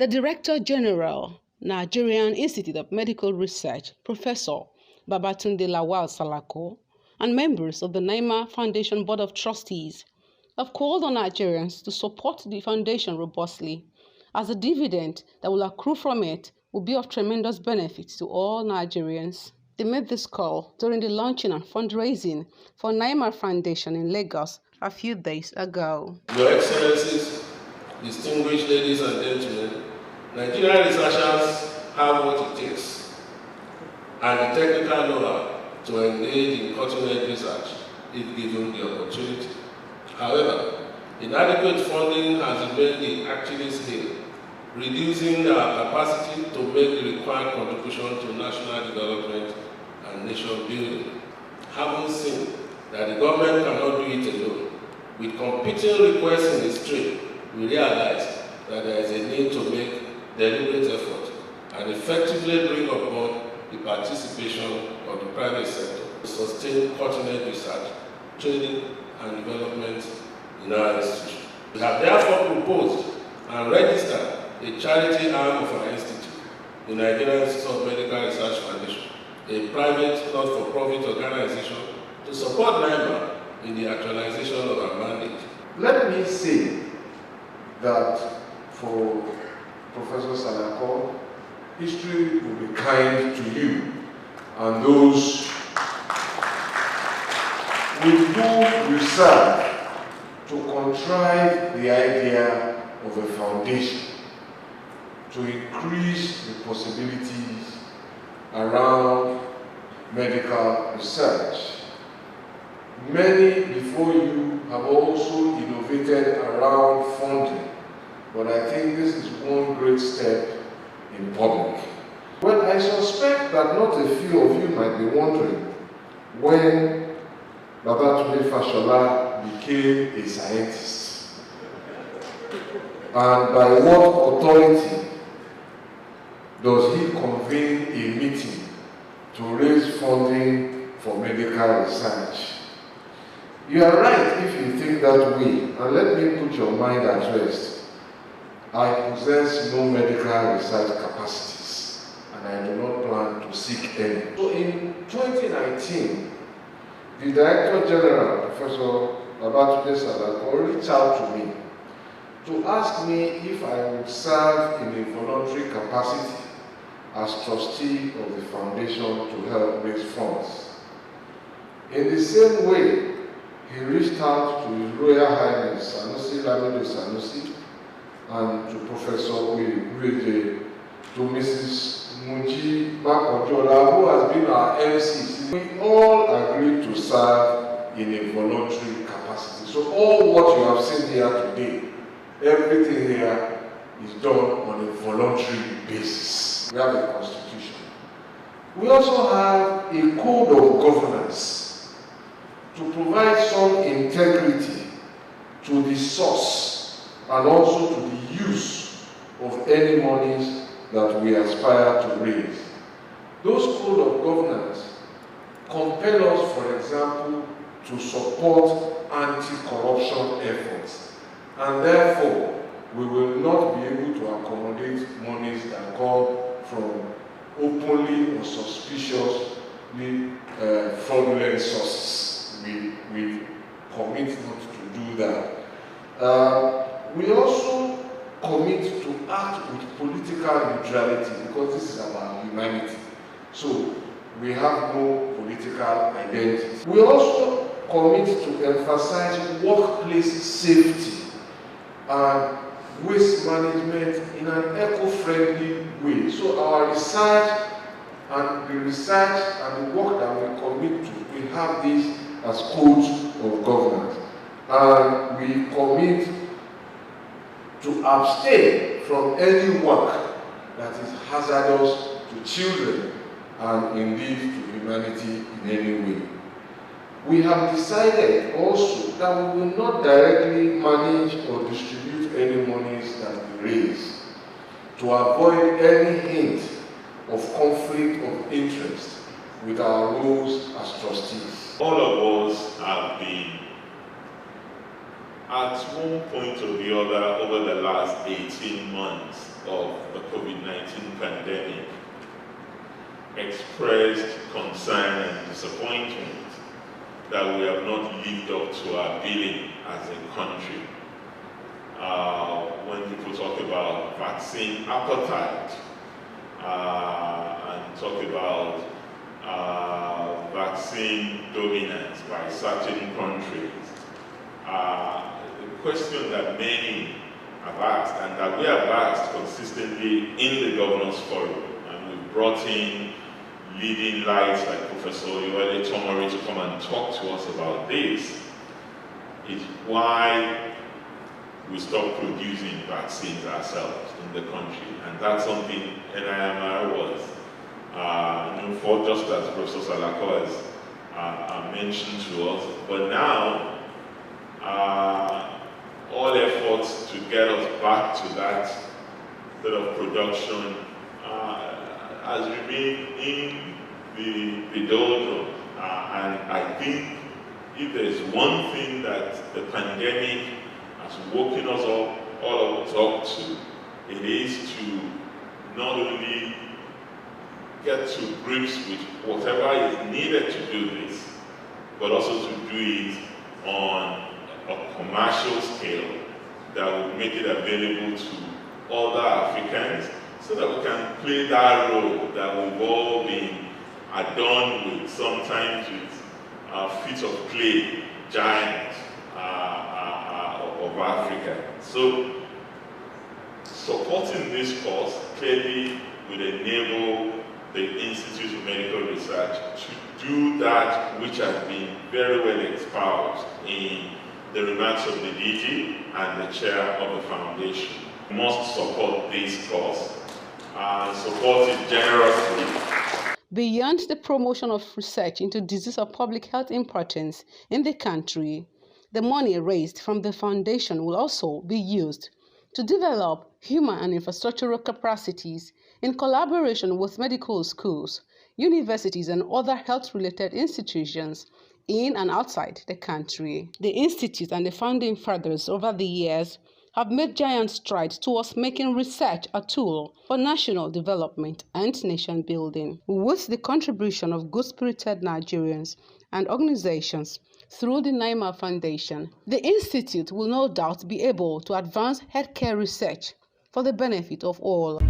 The Director General, Nigerian Institute of Medical Research, Professor Babatunde Lawal Salako, and members of the NIMR Foundation Board of Trustees have called on Nigerians to support the foundation robustly, as the dividend that will accrue from it will be of tremendous benefit to all Nigerians. They made this call during the launching and fundraising for NIMR Foundation in Lagos a few days ago. Your Excellencies, distinguished ladies and gentlemen, Nigerian researchers have what it takes and the technical know-how to engage in cutting-edge research if given the opportunity. However, inadequate funding has remained the Achilles heel, reducing our capacity to make the required contribution to national development and nation building. Having seen that the government cannot do it alone, with competing requests in the stream, we realize that there is a need to make deliberate effort and effectively bring upon the participation of the private sector to sustain cutting-edge research, training, and development in our institution. We have therefore proposed and registered a charity arm of our institute, the Nigerian Institute of Medical Research Foundation, a private not-for-profit organization to support NIMR in the actualization of our mandate. Let me say that for Professor Salako, history will be kind to you and those with whom you serve to contrive the idea of a foundation to increase the possibilities around medical research. Many before you have also innovated around funding, but I think this is one great step in public. Well, I suspect that not a few of you might be wondering when Babatunde Fashola became a scientist and by what authority does he convene a meeting to raise funding for medical research. You are right if you think that way, and let me put your mind at rest. I possess no medical research capacities, and I do not plan to seek any. So in 2019, the Director General, Professor Babatunde Salako, reached out to me to ask me if I would serve in a voluntary capacity as trustee of the foundation to help raise funds. In the same way, he reached out to His Royal Highness Sanusi Lamido Sanusi and to Professor Uweje, to Mrs. Munji Makojola, who has been our MC. We all agreed to serve in a voluntary capacity. So all what you have seen here today, everything here is done on a voluntary basis. We have a constitution. We also have a code of governance to provide some integrity to the source and also to the use of any monies that we aspire to raise. Those code of governance compel us, for example, to support anti-corruption efforts, and therefore we will not be able to accommodate monies that come from openly or suspiciously fraudulent sources. We commit not to do that. We also commit to act with political neutrality because this is about humanity. So we have no political identity. We also commit to emphasize workplace safety and waste management in an eco-friendly way. So our research and the work that we commit to, we have this as codes of governance. And we commit to abstain from any work that is hazardous to children and indeed to humanity in any way. We have decided also that we will not directly manage or distribute any monies that we raise to avoid any hint of conflict of interest with our roles as trustees. All of us have been, at one point or the other, over the last 18 months, of the COVID-19 pandemic, expressed concern and disappointment that we have not lived up to our billing as a country. When people talk about vaccine appetite and talk about vaccine dominance by certain countries, the question that many have asked and that we have asked consistently in the Governors Forum, and we've brought in leading lights like Professor Yoele Tomori to come and talk to us about this, is why we stop producing vaccines ourselves in the country. And that's something NIMR was, for just as Professor Salako has mentioned to us. But now, all efforts to get us back to that sort of production has remained in the doldrums. And I think if there's one thing that the pandemic has woken us all of us up to, it is to not only get to grips with whatever is needed to do this, but also to do it on a commercial scale that will make it available to other Africans, so that we can play that role that we've all been adorned with, sometimes with feet of clay giants of Africa. So supporting this cause clearly will enable the Institute of Medical Research to do that which has been very well espoused in the remarks of the DG and the chair of the foundation. We must support this cause and support it generously. Beyond the promotion of research into diseases of public health importance in the country, the money raised from the foundation will also be used to develop human and infrastructural capacities in collaboration with medical schools, universities, and other health-related institutions in and outside the country. The Institute and the founding fathers over the years have made giant strides towards making research a tool for national development and nation building. With the contribution of good-spirited Nigerians and organizations through the NIMR Foundation, the Institute will no doubt be able to advance healthcare research for the benefit of all.